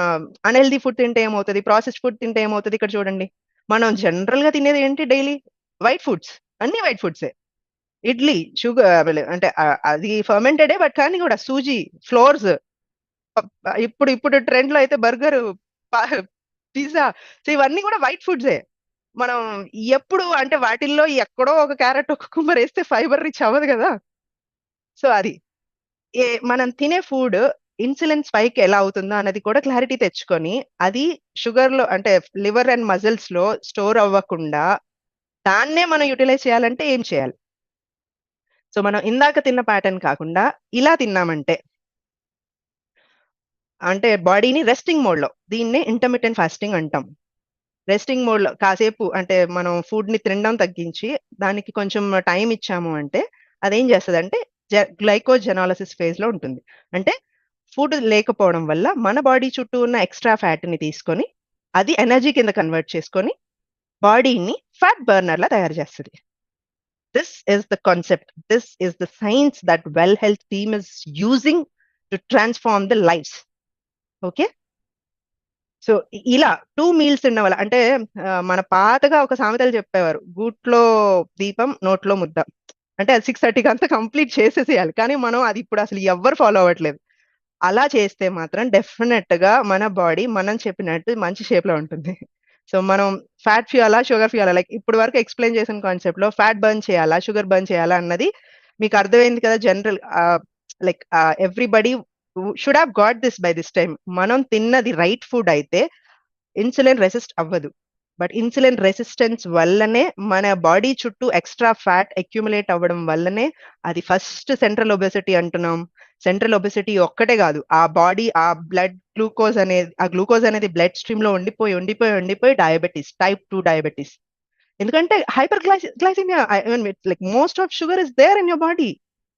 అన్‌హెల్తీ ఫుడ్ తింటే ఏమవుతది? ప్రాసెస్డ్ ఫుడ్ తింటే ఏమవుతది? ఇక్కడ చూడండి. మనం జనరల్‌గా తినేది ఏంటి డైలీ? White foods. అన్నీ వైట్ ఫుడ్సే. ఇడ్లీ, అంటే అది ఫర్మెంటెడే బట్ కానీ కూడా సూజీ, ఫ్లోర్స్, ఇప్పుడు ట్రెండ్‌లో అయితే బర్గరు, ప పిజ్జా, సో ఇవన్నీ కూడా వైట్ ఫుడ్సే. మనం ఎప్పుడు అంటే వాటిల్లో ఎక్కడో ఒక క్యారట్, ఒక కుకుంబర్ ఏస్తే ఫైబర్ రిచ్ అవ్వదు గదా! సో అది. మనం తినే ఫుడ్ ఇన్సులిన్ స్పైక్ ఎలా అవుతుందో అన్నది కూడా క్లారిటీ తెచ్చుకొని, అది షుగర్‌లో అంటే లివర్ అండ్ మజిల్స్‌లో స్టోర్ అవ్వకుండా దాన్నే మనం యుటిలైజ్ చేయాలంటే ఏం చేయాలి? సో మనం ఇందాక తిన్న ప్యాటర్న్ కాకుండా ఇలా తిన్నామంటే అంటే బాడీని రెస్టింగ్ మోడ్‌లో, దీన్నే ఇంటర్మిటెంట్ ఫాస్టింగ్ అంటాం. రెస్టింగ్ మోడ్‌లో కాసేపు అంటే మనం ఫుడ్‌ని తినడం తగ్గించి, దానికి కొంచెం టైమ్ ఇచ్చాము అంటే, అదేం చేస్తదంటే గ్లైకోజెనాలిసిస్ ఫేజ్‌లో ఉంటుంది. అంటే ఫుడ్ లేకపోవడం వల్ల మన బాడీ చుట్టూ ఉన్న ఎక్స్‌ట్రా ఫ్యాట్‌ని తీసుకొని, అది ఎనర్జీ కింద కన్వర్ట్ చేసుకొని, బాడీని ఫ్యాట్ బర్నర్‌లా తయారు చేస్తది. This is the concept. This is the science that Well Health team is using to transform the lives. Okay. So ఇలా 2 మీల్స్ తినడం వల్ల అంటే మన పాతగా ఒక సామెతలు చెప్పేవారు. గూట్లో దీపం, నోట్లో ముద్ద. అంటే అది 6:30కి అంతా కంప్లీట్ చేసేసేయాలి. కానీ మనం అది ఇప్పుడు అసలు ఎవ్వరు ఫాలో అవ్వట్లేదు. అలా చేస్తే మాత్రం డెఫినిట్‌గా మన బాడీ మనం చెప్పినట్టు మంచి షేప్‌లో ఉంటుంది. సో మనం ఫ్యాట్ ఫ్యూయలా? షుగర్ ఫ్యూయలా? లైక్ ఇప్పటి వరకు ఎక్స్‌ప్లెయిన్ చేసిన కాన్సెప్ట్‌లో ఫ్యాట్ బర్న్ చేయాలా? షుగర్ బర్న్ చేయాలా? అన్నది మీకు అర్థమైంది కదా! Like everybody should have got this by this time. మనం తిన్నది రైట్ ఫుడ్ అయితే ఇన్సులిన్ రెసిస్ట్ అవ్వదు. బట్ ఇన్సులిన్ రెసిస్టెన్స్ వల్లనే మన బాడీ చుట్టూ ఎక్స్‌ట్రా ఫ్యాట్ అక్యుములేట్ అవ్వడం వల్లనే అది ఫస్ట్ సెంట్రల్ ఒబెసిటీ అంటున్నాం. సెంట్రల్ ఒబెసిటీ ఒక్కటే గాదు. ఆ గ్లూకోజ్ అనేది బ్లడ్ స్ట్రీమ్‌లో ఉండిపోయి డయాబెటిస్, టైప్ 2 డయాబెటిస్. ఎందుకంటే hyperglycaemia, like most of sugar is there in your body.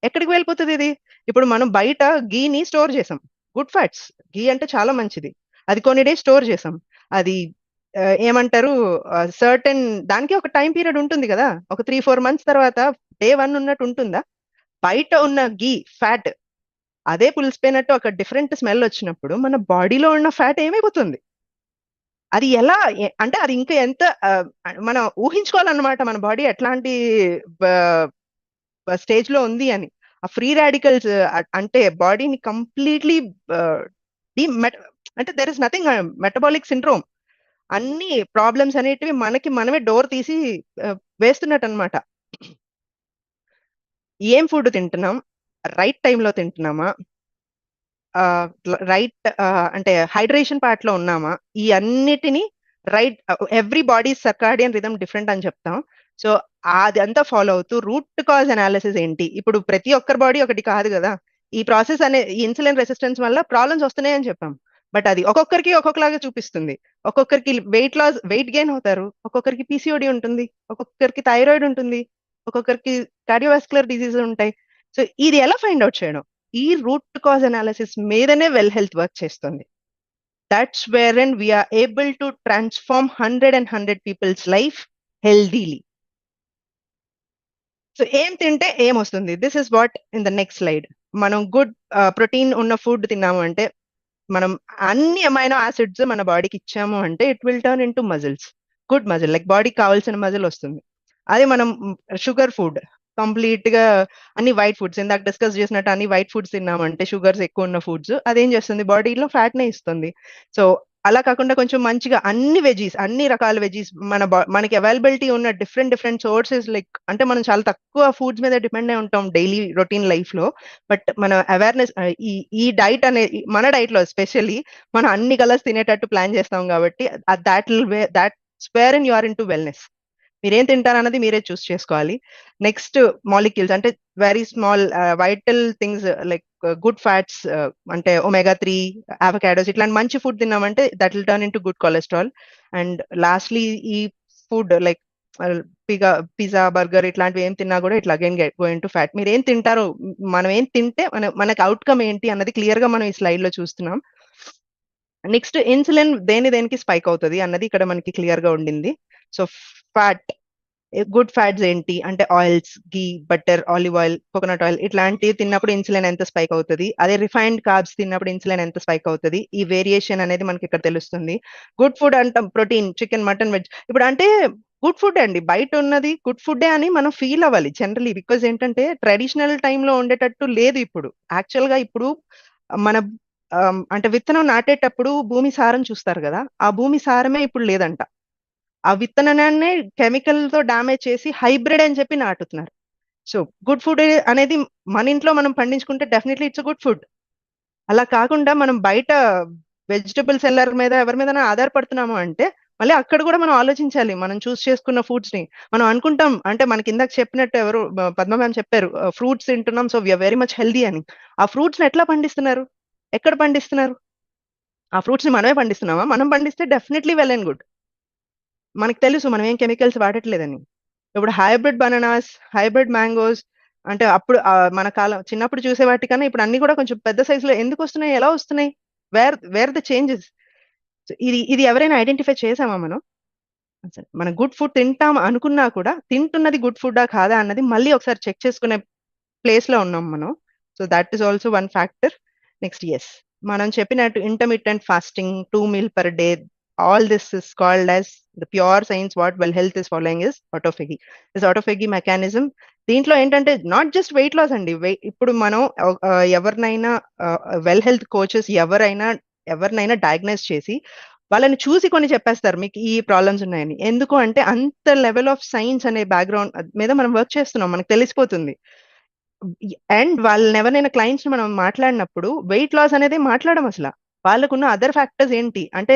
ఎక్కడికి వెళ్ళిపోతుంది ఇది? ఇప్పుడు మనం బయట గీని స్టోర్ చేసాం, గుడ్ ఫ్యాట్స్, గీ అంటే చాలా మంచిది, అది కొన్ని డేస్ స్టోర్ చేసాం, అది ఏమంటారు సర్టెన్ దానికి ఒక టైం పీరియడ్ ఉంటుంది కదా, ఒక 3-4 months తర్వాత డే 1 ఉన్నట్టు ఉంటుందా? బయట ఉన్న గీ ఫ్యాట్ అదే పులిసిపోయినట్టు ఒక డిఫరెంట్ స్మెల్ వచ్చినప్పుడు మన బాడీలో ఉన్న ఫ్యాట్ ఏమైపోతుంది? అది ఎలా అంటే అది ఇంకా ఎంత మనం ఊహించుకోవాలన్నమాట మన బాడీ ఎట్లాంటి స్టేజ్ లో ఉంది అని. ఆ ఫ్రీ రాడికల్స్ అంటే బాడీని కంప్లీట్లీ అంటే there is nothing metabolic syndrome, అన్ని ప్రాబ్లమ్స్ అనేటివి మనమే డోర్ తీసి వేస్తున్నట్టు అనమాట. ఏం ఫుడ్ తింటున్నాం, రైట్ టైంలో తింటున్నామా, రైట్ అంటే హైడ్రేషన్ పార్ట్ లో ఉన్నామా, ఈ అన్నిటిని right every body circadian rhythm different అని చెప్తాం. సో అది అంతా ఫాలో అవుతూ రూట్ కాజ్ అనాలిసిస్ ఏంటి, ఇప్పుడు ప్రతి ఒక్కరి బాడీ ఒకటి కాదు కదా, ఈ ప్రాసెస్ అనే ఇన్సులిన్ రెసిస్టెన్స్ వల్ల ప్రాబ్లమ్స్ వస్తున్నాయని చెప్పాం, బట్ అది ఒక్కొక్కరికి ఒక్కొక్కలాగా చూపిస్తుంది. ఒక్కొక్కరికి వెయిట్ గెయిన్ అవుతారు, ఒక్కొక్కరికి పీసీఓడి ఉంటుంది, ఒక్కొక్కరికి థైరాయిడ్ ఉంటుంది, ఒక్కొక్కరికి కార్డియోవాస్కులర్ డిసీజ్ ఉంటాయి. సో ఇది ఎలా ఫైండ్ అవుట్ చేయడం? ఈ రూట్ కాజ్ అనాలిసిస్ మీదనే వెల్ హెల్త్ వర్క్ చేస్తుంది. That's where and we are able to transform 100 people's life healthily. So ఏం తింటే ఏం వస్తుంది? This is what in the next slide. మనం గుడ్ ప్రోటీన్ ఉన్న ఫుడ్ తిన్నాము అంటే, మనం అన్ని అమైనో యాసిడ్స్ మన బాడీకి ఇచ్చాము అంటే it will turn in to muscles, good muscle, like బాడీకి కావాల్సిన మజిల్ వస్తుంది. అదే మనం షుగర్ ఫుడ్ కంప్లీట్ గా అన్ని వైట్ ఫుడ్స్, ఇందాక డిస్కస్ చేసినట్టు అన్ని వైట్ ఫుడ్స్ తిన్నామంటే, షుగర్స్ ఎక్కువ ఉన్న ఫుడ్స్, అదేం చేస్తుంది? బాడీలో ఫ్యాట్ నే ఇస్తుంది. సో అలా కాకుండా కొంచెం మంచిగా అన్ని వెజీస్, అన్ని రకాల వెజీస్ మనకి అవైలబిలిటీ ఉన్న డిఫరెంట్ సోర్సెస్, లైక్ అంటే మనం చాలా తక్కువ ఫుడ్స్ మీద డిపెండ్ అయి ఉంటాం డైలీ రొటీన్ లైఫ్ లో, బట్ మన అవేర్నెస్ ఈ డైట్ అనేది మన డైట్ లో స్పెషల్లీ మనం అన్ని కలర్స్ తినేటట్టు ప్లాన్ చేస్తాం కాబట్టి దాట్ స్పేర్ in you are into wellness. మీరేం తింటారన్నది మీరే చూస్ చేసుకోవాలి. నెక్స్ట్ మాలిక్యూల్స్ అంటే very small vital things like good fats, అంటే ఒమేగా 3, అవకాడోస్, ఇట్లాంటి మంచి ఫుడ్ తిన్నామంటే that will turn into good cholesterol. And lastly ఈ ఫుడ్ లైక్ పిజ్జా, బర్గర్ ఇట్లాంటివి ఏం తిన్నా కూడా ఇట్లా అగైన్ గోయింగ్ టు ఫ్యాట్. మీరు ఏం తింటారు, మనం ఏం తింటే మనకి అవుట్కమ్ ఏంటి అన్నది క్లియర్ గా మనం ఈ స్లైడ్ లో చూస్తున్నాం. నెక్స్ట్ ఇన్సులిన్ దేనికి స్పైక్ అవుతుంది అన్నది ఇక్కడ మనకి క్లియర్ గా ఉండింది. సో ఫ్యాట్, గుడ్ ఫ్యాట్స్ ఏంటి అంటే oils, ghee, butter, olive oil, coconut oil ఇట్లాంటివి తిన్నప్పుడు ఇన్సులిన్ ఎంత స్పైక్ అవుతుంది, అదే రిఫైన్డ్ కార్బ్స్ తిన్నప్పుడు ఇన్సులిన్ ఎంత స్పైక్ అవుతుంది, ఈ వేరియేషన్ అనేది మనకి ఇక్కడ తెలుస్తుంది. గుడ్ ఫుడ్ అంటాం, ప్రోటీన్, చికెన్, మటన్, వెజ్, ఇప్పుడు అంటే గుడ్ ఫుడ్ అండి, బయట ఉన్నది గుడ్ ఫుడ్ అని మనం ఫీల్ అవ్వాలి జనరలీ, బికాజ్ ఏంటంటే ట్రెడిషనల్ టైంలో ఉండేటట్టు లేదు ఇప్పుడు. యాక్చువల్ గా ఇప్పుడు మన అంటే విత్తనం నాటేటప్పుడు భూమి సారం చూస్తారు కదా, ఆ భూమి సారమే ఇప్పుడు లేదంట. ఆ విత్తనాన్నే కెమికల్ తో డామేజ్ చేసి హైబ్రిడ్ అని చెప్పి నాటుతున్నారు. సో గుడ్ ఫుడ్ అనేది మన ఇంట్లో మనం పండించుకుంటే డెఫినెట్లీ ఇట్స్ గుడ్ ఫుడ్. అలా కాకుండా మనం బయట వెజిటబుల్ సెల్లర్ మీద ఎవరి మీద ఆధారపడుతున్నాము అంటే, మళ్ళీ అక్కడ కూడా మనం ఆలోచించాలి. మనం చూస్ చేసుకున్న ఫుడ్స్ ని మనం అనుకుంటాం అంటే, మనకి ఇందాక చెప్పినట్టు ఎవరు పద్మ మ్యామ్ చెప్పారు, ఫ్రూట్స్ తింటున్నాం so we are very much healthy అని. ఆ ఫ్రూట్స్ ని ఎట్లా పండిస్తున్నారు, ఎక్కడ పండిస్తున్నారు? ఆ ఫ్రూట్స్ ని మనమే పండిస్తున్నామా? మనం పండిస్తే డెఫినెట్లీ వెల్ అండ్ గుడ్. మనకు తెలుసు మనం ఏం కెమికల్స్ వాడట్లేదని. ఇప్పుడు హైబ్రిడ్ బనానాస్, హైబ్రిడ్ మ్యాంగోస్ అంటే అప్పుడు మన కాలం చిన్నప్పుడు చూసే వాటికన్నా ఇప్పుడు అన్ని కూడా కొంచెం పెద్ద సైజులో ఎందుకు వస్తున్నాయి, ఎలా వస్తున్నాయి? Wear the changes? ఇది ఎవరైనా ఐడెంటిఫై చేసామా మనం? మనం గుడ్ ఫుడ్ తింటాం అనుకున్నా కూడా తింటున్నది గుడ్ ఫుడ్డా కాదా అన్నది మళ్ళీ ఒకసారి చెక్ చేసుకునే ప్లేస్ లో ఉన్నాం మనం. So that is also one factor. Next మనం చెప్పినట్టు intermittent fasting, 2 meals per day, all this is called as the pure science what well health is following is autophagy. This autophagy mechanism దీంట్లో ఏంటంటే not just weight loss అండి, ఇప్పుడు మనం ఎవరినైనా well health coaches ఎవరినైనా diagnose చేసి వాళ్ళని చూసి కొన్ని చెప్పేస్తారు మీకు ఈ ప్రాబ్లమ్స్ ఉన్నాయని. ఎందుకు అంటే అంత లెవెల్ ఆఫ్ సైన్స్ అనే బ్యాక్గ్రౌండ్ మీద మనం వర్క్ చేస్తున్నాం, మనకు తెలిసిపోతుంది. అండ్ వాళ్ళని ఎవరైనా క్లయింట్స్ మనం మాట్లాడినప్పుడు వెయిట్ లాస్ అనేది మాట్లాడడం అసలు. వాళ్ళకున్న అదర్ ఫ్యాక్టర్స్ ఏంటి అంటే,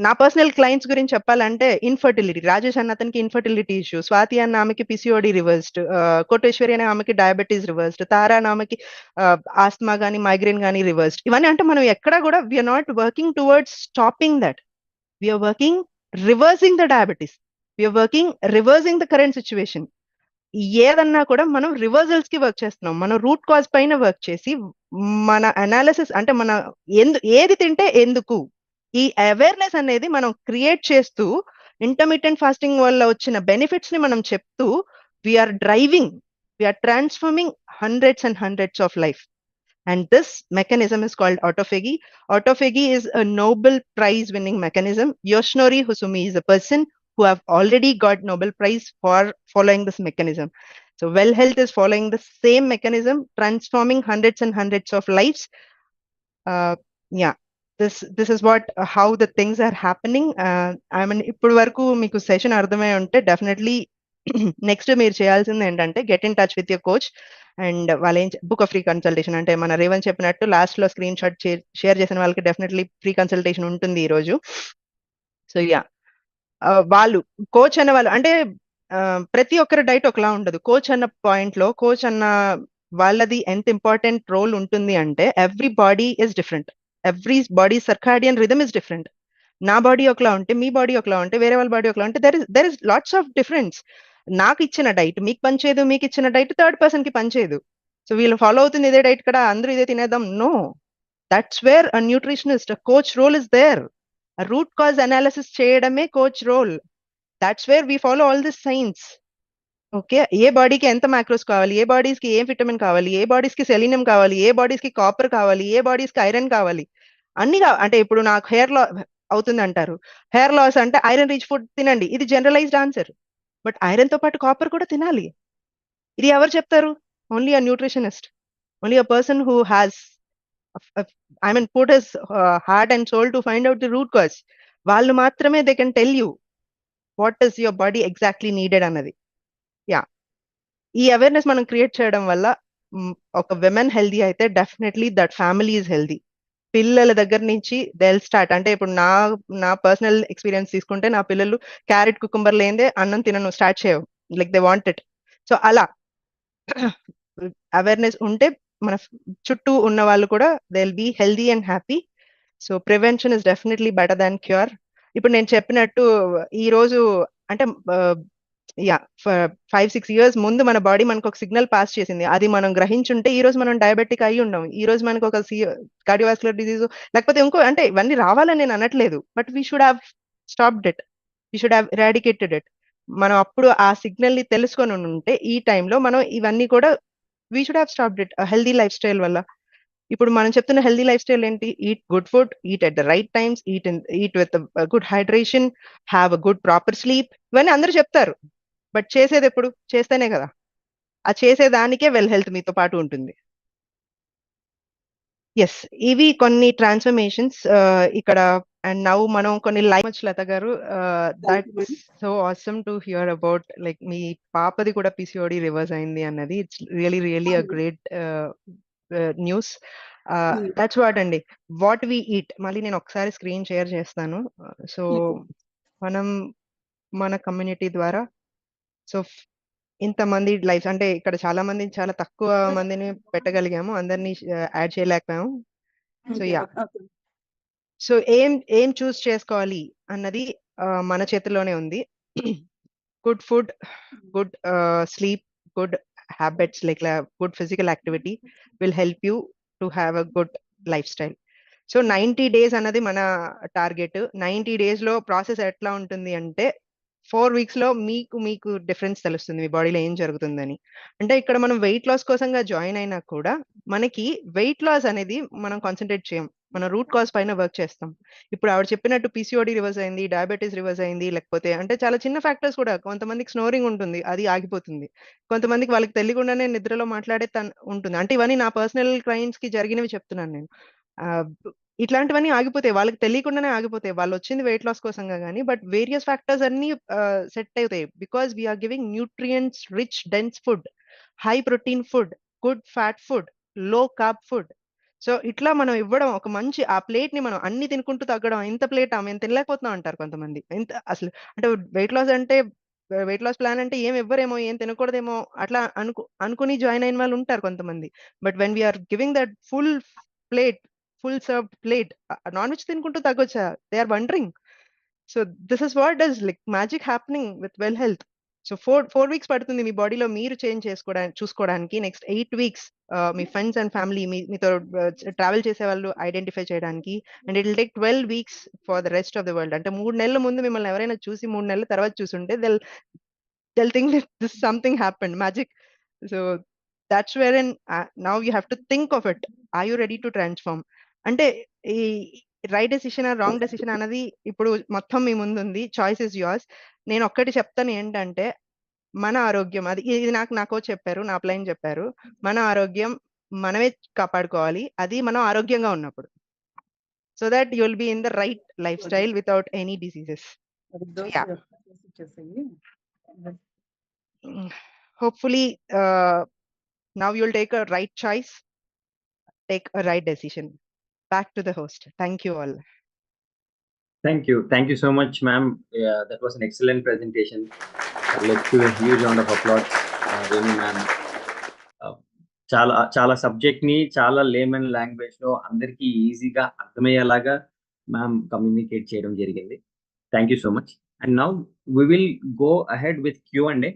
నా పర్సనల్ క్లయింట్స్ గురించి చెప్పాలంటే ఇన్ఫర్టిలిటీ, రాజేష్ అన్న అతనికి ఇన్ఫర్టిలిటీ ఇష్యూ, స్వాతి అన్న ఆమెకి పిసిఓడి రివర్స్డ్, కోటేశ్వరి అనే ఆమెకి డయాబెటీస్ రివర్స్డ్, తారా అన్న ఆమెకి ఆస్మా గానీ మైగ్రేన్ గానీ రివర్స్డ్. ఇవన్నీ అంటే మనం ఎక్కడ కూడా we are not working towards stopping that, we are working reversing the diabetes. We are working reversing the current situation. ఏదన్నా కూడా మనం రివర్సల్స్ కి వర్క్ చేస్తున్నాం. మనం రూట్ కాజ్ పైన వర్క్ చేసి మన అనాలిసిస్ అంటే మన ఏది తింటే ఎందుకు, ఈ అవేర్నెస్ అనేది మనం క్రియేట్ చేస్తూ ఇంటర్మీడియట్ ఫాస్టింగ్ వల్ల వచ్చిన బెనిఫిట్స్ ని మనం చెప్తూ we are driving, we are transforming hundreds and hundreds of life. And this mechanism is called autophagy. Autophagy is a Nobel Prize winning mechanism. Yoshinori Husumi is a person who have already got Nobel Prize for following this mechanism. So Well Health is following the same mechanism, transforming hundreds and hundreds of lives. Yeah, this is what how the things are happening. I mean, ఇప్పుడు వరకు మీకు session అర్థమై ఉంటే definitely next మీరు చేయాల్సింది ఏంటంటే get in touch with your coach and వాళ్ళ book of free consultation. అంటే మన రేవన్ చెప్పినట్టు లాస్ట్ లో స్క్రీన్ షాట్ షేర్ చేసిన వాళ్ళకి డెఫినెట్లీ ఫ్రీ కన్సల్టేషన్ ఉంటుంది ఈ రోజు. సో యా, వాళ్ళు కోచ్ అనే వాళ్ళు అంటే ప్రతి ఒక్కరి డైట్ ఒకలా ఉండదు. కోచ్ అన్న పాయింట్ లో కోచ్ అన్న వాళ్ళది ఎంత ఇంపార్టెంట్ రోల్ ఉంటుంది అంటే every body is different, every body circadian rhythm is different. నా బాడీ ఒకలా ఉంటే మీ బాడీ ఒకలా ఉంటే వేరే వాళ్ళ బాడీ ఒకలా ఉంటే there is lots of difference. నాకు ఇచ్చిన డైట్ మీకు పనిచేయదు, మీకు ఇచ్చిన డైట్ థర్డ్ పర్సన్ కి పనిచేయదు. సో వీళ్ళు ఫాలో అవుతుంది ఇదే డైట్ కదా అందరూ ఇదే తినేద్దాం, no. That's where a nutritionist coach role is there. Root cause analysis చేయడమే coach role. That's where we follow all this science. Okay, ఏ బాడీకి ఎంత మ్యాక్రోస్ కావాలి, ఏ బాడీస్ కి ఏ విటమిన్ కావాలి, ఏ బాడీస్ కి సెలీనియం కావాలి, ఏ బాడీస్ కి కాపర్ కావాలి, ఏ బాడీస్ కి ఐరన్ కావాలి, అన్ని అంటే ఇప్పుడు నాకు హెయిర్ అవుతుంది అంటారు, హెయిర్ లాస్ అంటే ఐరన్ రిచ్ ఫుడ్ తినండి, ఇది జనరలైజ్డ్ ఆన్సర్. బట్ ఐరన్ తో పాటు కాపర్ కూడా తినాలి. ఇది ఎవరు చెప్తారు? Only a nutritionist, only a person who has put his heart and soul to find out the root cause. వాళ్ళు మాత్రమే they can tell you what is your body exactly needed అన్నది. యా, ఈ awareness మనం create చేయడం వల్ల ఒక women healthy అయితే definitely that family is healthy. పిల్లల దగ్గర నుంచి దెల్ స్టార్ట్. అంటే ఇప్పుడు నా పర్సనల్ ఎక్స్పీరియన్స్ తీసుకుంటే నా పిల్లలు క్యారెట్ కుకుంబర్ లేదే అన్నం తినను స్టార్ట్ చేయవు, like they want it. So అలా అవేర్నెస్ ఉంటే మన చుట్టూ ఉన్న వాళ్ళు కూడా they will be healthy and happy. So prevention is definitely better than cure. ఇప్పుడు నేను చెప్పినట్టు ఈ రోజు అంటే యా 5-6 years ముందు మన బాడీ మనకు ఒక సిగ్నల్ పాస్ చేసింది, అది మనం గ్రహించుంటే ఈ రోజు మనం డయాబెటిక్ అయి ఉండం. ఈ రోజు మనకు ఒక కార్డియోవాస్కులర్ డిజీజ్ లేకపోతే ఇంకో, అంటే ఇవన్నీ రావాలని నేను అనట్లేదు, but we should have stopped it, we should have eradicated it. మనం అప్పుడు ఆ సిగ్నల్ ని తెలుసుకొని ఉంటే ఈ టైంలో మనం ఇవన్నీ కూడా we should have stopped it. Healthy life style వల్ల ఇప్పుడు మనం చెప్తున్న హెల్దీ లైఫ్ స్టైల్ ఏంటి? Eat good food, eat at the right times, eat with good hydration, have a good proper sleep. ఇవన్నీ అందరూ చెప్తారు, బట్ చేసేది ఎప్పుడు? చేస్తేనే కదా. ఆ చేసేదానికే వెల్ హెల్త్ మీతో పాటు ఉంటుంది. ఎస్, ఇవి కొన్ని ట్రాన్స్ఫర్మేషన్స్ ఇక్కడ. అండ్ నౌ మనం కొన్ని life Lata garu, that's so awesome to hear about like మీ పాపది కూడా పిసిఓడి రివర్స్ అయింది అన్నది. It's really a great news. That's what అండి, వాట్ వి ఈట్. మళ్ళీ నేను ఒకసారి స్క్రీన్ షేర్ చేస్తాను. సో మనం మన కమ్యూనిటీ ద్వారా సో ఇంతమంది లైఫ్ అంటే ఇక్కడ చాలా మంది, చాలా తక్కువ మందిని పెట్టగలిగాము, అందరినీ యాడ్ చేయలేకపోయాము. సో యా, సో ఏం చూస్ చేసుకోవాలి అన్నది మన చేతిలోనే ఉంది. Good food, good sleep, good habits like good physical activity will help you to have a good life style. So 90 days అన్నది మన టార్గెట్. 90 days లో ప్రాసెస్ ఎట్లా ఉంటుంది అంటే 4 weeks లో మీకు డిఫరెన్స్ తెలుస్తుంది మీ బాడీలో ఏం జరుగుతుందని. అంటే ఇక్కడ మనం వెయిట్ లాస్ కోసంగా జాయిన్ అయినా కూడా మనకి వెయిట్ లాస్ అనేది మనం కాన్సన్ట్రేట్ చేయం, మన రూట్ కాజ్ పైన వర్క్ చేస్తాం. ఇప్పుడు ఆవిడ చెప్పినట్టు పిసిఓడి రివర్స్ అయింది, డయాబెటీస్ రివర్స్ అయింది, లేకపోతే అంటే చాలా చిన్న ఫ్యాక్టర్స్ కూడా. కొంతమందికి స్నోరింగ్ ఉంటుంది, అది ఆగిపోతుంది. కొంతమందికి వాళ్ళకి తెలియకుండానే నిద్రలో మాట్లాడే ఉంటుంది. అంటే ఇవన్నీ నా పర్సనల్ క్లయింట్స్ కి జరిగినవి చెప్తున్నాను నేను. ఇట్లాంటివన్నీ ఆగిపోతాయి, వాళ్ళకి తెలియకుండానే ఆగిపోతాయి. వాళ్ళు వచ్చింది వెయిట్ లాస్ కోసంగా కానీ, బట్ వేరియస్ ఫ్యాక్టర్స్ అన్ని సెట్ అవుతాయి because we are giving nutrients rich dense food, high protein food, good fat food, low carb food. So ఇట్లా మనం ఇవ్వడం ఒక మంచి ఆ ప్లేట్ ని మనం అన్ని తినుకుంటూ తగ్గడం. ఇంత ప్లేట్ మేము తినలేకపోతున్నాం అంటారు కొంతమంది. ఇంత అసలు అంటే వెయిట్ లాస్ అంటే వెయిట్ లాస్ ప్లాన్ అంటే ఏం ఇవ్వరేమో, ఏం తినకూడదేమో అట్లా అనుకుని జాయిన్ అయిన వాళ్ళు ఉంటారు కొంతమంది. But when we are giving that full serve plate, non veg తినుకుంటూ తగ్గొచ్చా? They are wondering. So this is what is like magic happening with well health. So 4 weeks పడుతుంది మీ బాడీలో మీరు చేంజ్ చూసుకోవడానికి. Next 8 weeks me friends and family మీతో travel చేసే వాళ్ళు identify చేయడానికి. And it will take 12 weeks for the rest of the world. అంటే 3 నెలల ముందు మిమ్మల్ని ఎవరైనా చూసి 3 నెలల తర్వాత చూసుంటే they'll think that this something happened, magic. So that's wherein now you have to think of it. Are you ready to transform? అంటే ఈ రైట్ డెసిషన్ రాంగ్ డెసిషన్ అన్నది ఇప్పుడు మొత్తం మీ ముందు ఉంది. Choice is yours. నేను ఒక్కటి చెప్తాను ఏంటంటే, మన ఆరోగ్యం అది ఇది నా కోచ్ చెప్పారు, నా అప్లైన్ చెప్పారు. మన ఆరోగ్యం మనమే కాపాడుకోవాలి, అది మనం ఆరోగ్యంగా ఉన్నప్పుడు. So that you will be in the right life style without any diseases. Hopefully now you'll take a right choice, take a right decision. Back to the host. Thank you all. Thank you so much, ma'am. Yeah, that was an excellent presentation. Let's give a huge round of applause, Renu ma'am. చాలా subject ని చాలా lemon language లో అందరికి ఈజీగా అర్థమయ్యేలాగా ma'am communicate చేయడం జరిగింది. Thank you so much. And now we will go ahead with Q&A.